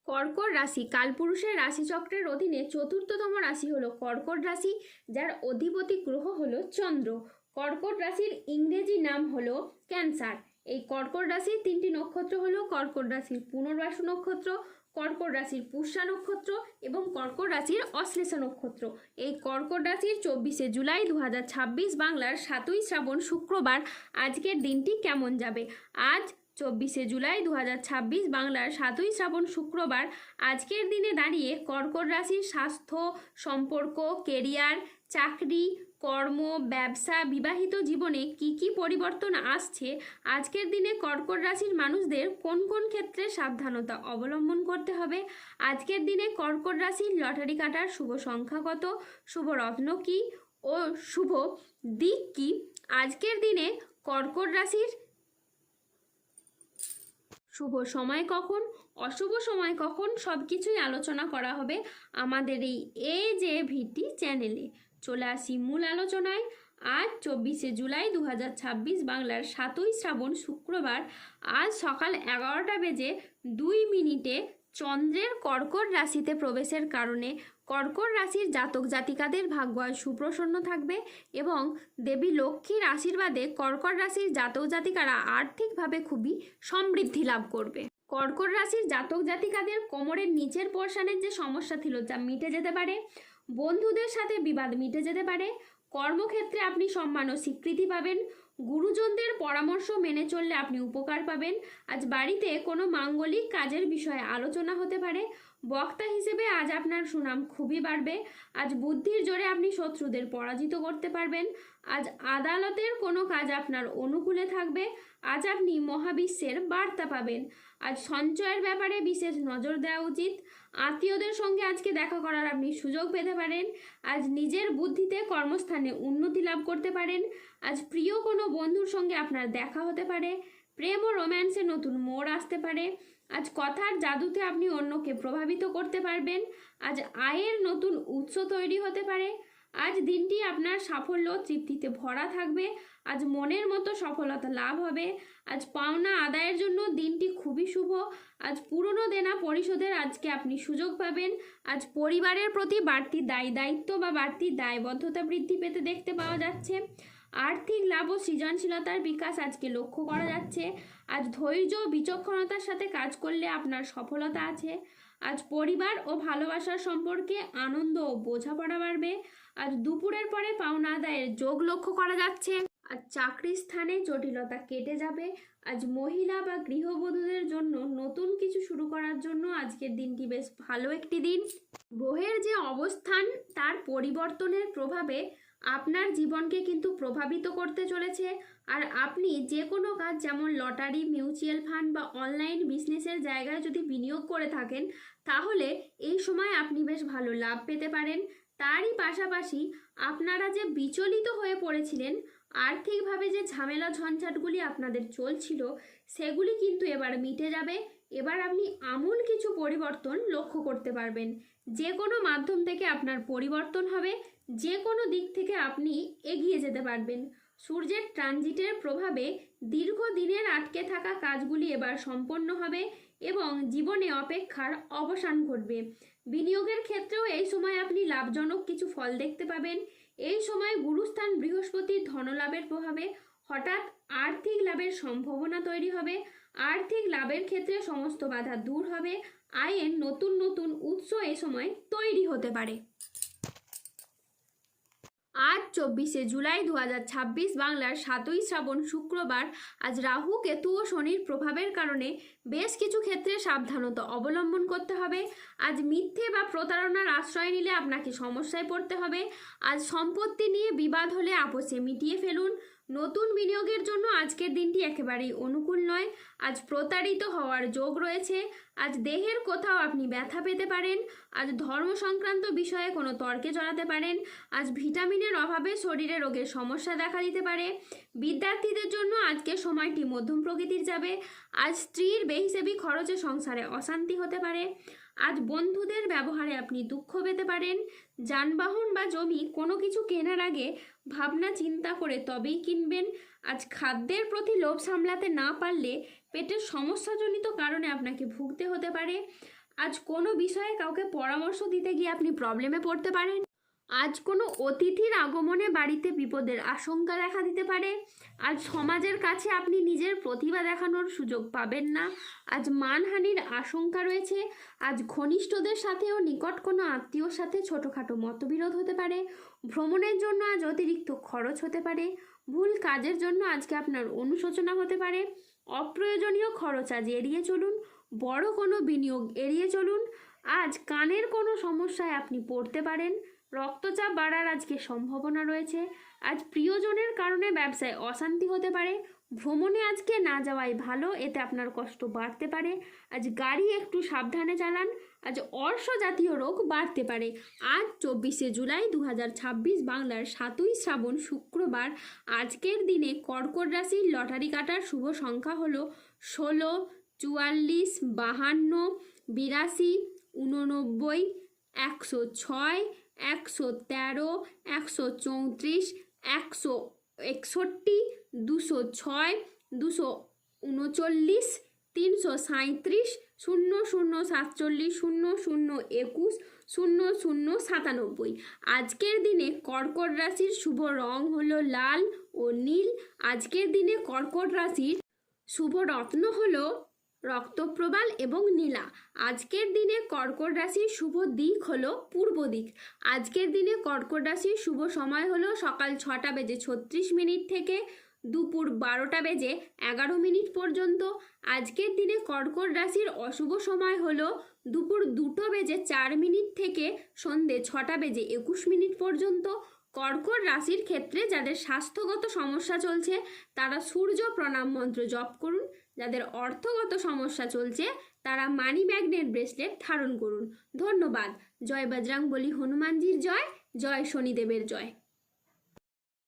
কর্কট রাশি কালপুরুষের রাশিচক্রের অধীনে চতুর্থতম রাশি হলো কর্কট রাশি, যার অধিপতি গ্রহ হলো চন্দ্র। কর্কট রাশির ইংরেজি নাম হলো ক্যান্সার। এই কর্কট রাশির তিনটি নক্ষত্র হলো কর্কট রাশির পুনর্বাসু নক্ষত্র, কর্কট রাশির পুষ্যা নক্ষত্র এবং কর্কট রাশির অশ্লেষা নক্ষত্র। এই কর্কট রাশির 24শে জুলাই 2026 বাংলার 7ই শ্রাবণ শুক্রবার আজকের দিনটি কেমন যাবে। আজ 24শে জুলাই 2026 বাংলার 7ই শ্রাবণ শুক্রবার আজকের দিনে দাঁড়িয়ে কর্কট রাশির স্বাস্থ্য, সম্পর্ক, কেরিয়ার, চাকরি, কর্ম, ব্যবসা, বিবাহিত জীবনে কি কি পরিবর্তন আসছে, আজকের দিনে কর্কট রাশির মানুষদের কোন কোন ক্ষেত্রে সাবধানতা অবলম্বন করতে হবে, আজকের দিনে কর্কট রাশির লটারি কাটার শুভ সংখ্যা কত, শুভ রত্ন কি ও শুভ দিক কি, আজকের দিনে কর্কট রাশির শুভ সময় কখন, অশুভ সময় কখন, সব কিছুই আলোচনা করা হবে আমাদের এই যে ভিটি চ্যানেলে। চলে আসি মূল আলোচনায়। আজ 24শে জুলাই 2026 বাংলার 7ই শ্রাবণ শুক্রবার আজ সকাল 11টা বেজে 2 মিনিটে চন্দ্রের কর্কট রাশিতে প্রবেশের কারণে কর্কট রাশির জাতক জাতিকাদের ভাগ্য সুপ্রসন্ন থাকবে এবং দেবী লক্ষ্মীর আশীর্বাদে কর্কট রাশির জাতক জাতিকারা আর্থিকভাবে খুবই সমৃদ্ধি লাভ করবে। কর্কট রাশির জাতক জাতিকাদের কোমরের নিচের পোর্শনের যে সমস্যা ছিল তা মিটে যেতে পারে, বন্ধুদের সাথে বিবাদ মিটে যেতে পারে, কর্মক্ষেত্রে আপনি সম্মান ও স্বীকৃতি পাবেন, গুরুজনদের পরামর্শ মেনে চললে আপনি উপকার পাবেন। আজ বাড়িতে কোনো মাঙ্গলিক কাজের বিষয়ে আলোচনা হতে পারে। বক্তা হিসেবে আজ আপনার সুনাম খুবই বাড়বে। আজ বুদ্ধির জোরে আপনি শত্রুদের পরাজিত করতে পারবেন। আজ আদালতের কোনো কাজ আপনার অনুকূলে থাকবে। আজ আপনি মহাবিশ্বের বার্তা পাবেন। আজ সঞ্চয়ের ব্যাপারে বিশেষ নজর দেওয়া উচিত। আত্মীয়দের সঙ্গে আজকে দেখা করার আপনি সুযোগ পেতে পারেন। আজ নিজের বুদ্ধিতে কর্মস্থানে উন্নতি লাভ করতে পারেন। আজ প্রিয় কোনো বন্ধুর সঙ্গে আপনার দেখা হতে পারে। প্রেম ও রোম্যান্সে নতুন মোড় আসতে পারে। আজ কথার জাদুতে আপনি অন্যকে প্রভাবিত করতে পারবেন। আজ আয়ের নতুন উৎস তৈরি হতে পারে। আজ দিনটি আপনার সাফল্য তৃপ্তিতে ভরা থাকবে। আজ মনের মতো সফলতা লাভ হবে। আজ পাওনা আদায়ের জন্য দিনটি খুবই শুভ। আজ পুরনো দেনা পরিশোধের আজকে আপনি সুযোগ পাবেন। আজ পরিবারের প্রতি বাড়তি দায়িত্ব বা বাড়তি দায়বদ্ধতা বৃদ্ধি পেতে দেখতে পাওয়া যাচ্ছে। আর্থিক লাভ ও সৃজনশীলতার বিকাশ আজকে লক্ষ্য করা যাচ্ছে। আজ ধৈর্য ও বিচক্ষণতার সাথে কাজ করলে আপনার সফলতা আছে। আজ পরিবার ও ভালোবাসার সম্পর্কে আনন্দ ও বোঝাপড়া বাড়বে। আজ দুপুরের পরে পাওনা আদায়ের যোগ লক্ষ্য করা যাচ্ছে। আজ চাকরির স্থানে জটিলতা কেটে যাবে। আজ মহিলা বা গৃহবধূদের জন্য নতুন কিছু শুরু করার জন্য আজকের দিনটি বেশ ভালো একটি দিন। গ্রহের যে অবস্থান তার পরিবর্তনের প্রভাবে আপনার জীবনকে কিন্তু প্রভাবিত করতে চলেছে। আর আপনি যে কোনো কাজ যেমন লটারি, মিউচুয়াল ফান্ড বা অনলাইন বিজনেসের জায়গায় যদি বিনিয়োগ করে থাকেন, তাহলে এই সময় আপনি বেশ ভালো লাভ পেতে পারেন। তারই পাশাপাশি আপনারা যে বিচলিত হয়ে পড়েছিলেন, আর্থিকভাবে যে ঝামেলা ঝঞ্ঝাটগুলি আপনাদের চলছিল, সেগুলি কিন্তু এবার মিটে যাবে। এবার আপনি আমূল কিছু পরিবর্তন লক্ষ্য করতে পারবেন। যে কোনো মাধ্যম থেকে আপনার পরিবর্তন হবে, যে কোনো দিক থেকে আপনি এগিয়ে যেতে পারবেন। সূর্যের ট্রানজিটের প্রভাবে দীর্ঘদিনের আটকে থাকা কাজগুলি এবার সম্পন্ন হবে এবং জীবনে অপেক্ষার অবসান ঘটবে। বিনিয়োগের ক্ষেত্রেও এই সময় আপনি লাভজনক কিছু ফল দেখতে পাবেন। এই সময় গুরুস্থান বৃহস্পতির ধনলাভের প্রভাবে হঠাৎ আর্থিক লাভের সম্ভাবনা তৈরি হবে। আর্থিক লাভের ক্ষেত্রে সমস্ত বাধা দূর হবে। আয়ের নতুন নতুন উৎস এ সময় তৈরি হতে পারে। আজ 24শে জুলাই 2026 বাংলার 7ই শ্রাবণ শুক্রবার আজ রাহু, কেতু ও শনির প্রভাবের কারণে বেশ কিছু ক্ষেত্রে সাবধানতা অবলম্বন করতে হবে। আজ মিথ্যে বা প্রতারণার আশ্রয় নিলে আপনাকে সমস্যায় পড়তে হবে। আজ সম্পত্তি নিয়ে বিবাদ হলে আপোষে মিটিয়ে ফেলুন। নতুন বিনিয়োগের জন্য আজকের দিনটি একেবারেই অনুকূল নয়। আজ প্রতারিত হওয়ার যোগ রয়েছে। আজ দেহের কোথাও আপনি ব্যথা পেতে পারেন। আজ ধর্ম সংক্রান্ত বিষয়ে কোনো তর্কে জড়াতে পারেন। আজ ভিটামিনের অভাবে শরীরে রোগের সমস্যা দেখা দিতে পারে। বিদ্যার্থীদের জন্য আজকের সময়টি মধ্যম প্রকৃতির যাবে। আজ স্ত্রীর বেহিসেবি খরচে সংসারে অশান্তি হতে পারে। আজ বন্ধুদের ব্যবহারে আপনি দুঃখ পেতে পারেন। যানবাহন বা জমি কোনো কিছু কেনার আগে ভাবনা চিন্তা করে তবেই কিনবেন। আজ খাদ্যের প্রতি লোভ সামলাতে না পারলে পেটের সমস্যাজনিত কারণে আপনাকে ভুগতে হতে পারে। আজ কোনো বিষয়ে কাউকে পরামর্শ দিতে গিয়ে আপনি প্রবলেমে পড়তে পারেন। আজ কোনো অতিথির আগমনে বাড়িতে বিপদের আশঙ্কা দেখা দিতে পারে। আজ সমাজের কাছে আপনি নিজের প্রতিভা দেখানোর সুযোগ পাবেন না। আজ মানহানির আশঙ্কা রয়েছে। আজ ঘনিষ্ঠদের সাথেও নিকট কোনো আত্মীয়র সাথে ছোটোখাটো মতবিরোধ হতে পারে। ভ্রমণের জন্য আজ অতিরিক্ত খরচ হতে পারে। ভুল কাজের জন্য আজকে আপনার অনুশোচনা হতে পারে। অপ্রয়োজনীয় খরচ আজ এড়িয়ে চলুন। বড় কোনো বিনিয়োগ এড়িয়ে চলুন। আজ কানের কোনো সমস্যায় আপনি পড়তে পারেন। রক্তচাপ বাড়ার আজকে সম্ভাবনা রয়েছে। আজ প্রিয়জনের কারণে ব্যবসায় অশান্তি হতে পারে। ভ্রমণে আজকে না যাওয়াই ভালো, এতে আপনার কষ্ট বাড়তে পারে। আজ গাড়ি একটু সাবধানে চালান। আজ অর্শ জাতীয় রোগ বাড়তে পারে। আজ 24শে জুলাই 2026 বাংলার 7ই শ্রাবণ শুক্রবার। আজকের দিনে কর্কট রাশির লটারি কাটার শুভ সংখ্যা হলো 16, 44, 52, 82, 89, 106, 113, 134, 161, 206, 239, 337, 0047, 0021, 0097। আজকের দিনে কর্কট রাশির শুভ রং হলো লাল ও নীল। আজকের দিনে কর্কট রাশির শুভ রত্ন হলো রক্তপ্রবাল এবং নীলা। আজকের দিনে কর্কট রাশির শুভ দিক হলো পূর্ব দিক। আজকের দিনে কর্কট রাশির শুভ সময় হলো সকাল 6:36 থেকে দুপুর 12:11 পর্যন্ত। আজকের দিনে কর্কট রাশির অশুভ সময় হলো দুপুর 2:04 থেকে সন্ধে 6:21 পর্যন্ত। কর্কট রাশির ক্ষেত্রে যাদের স্বাস্থ্যগত সমস্যা চলছে তারা সূর্য প্রণাম মন্ত্র জপ করুন। যাদের অর্থগত সমস্যা চলছে তারা মানি ম্যাগনেট ব্রেসলেট ধারণ করুন। ধন্যবাদ। জয় বজরংবলী হনুমানজির জয়, জয় শনিদেবের জয়।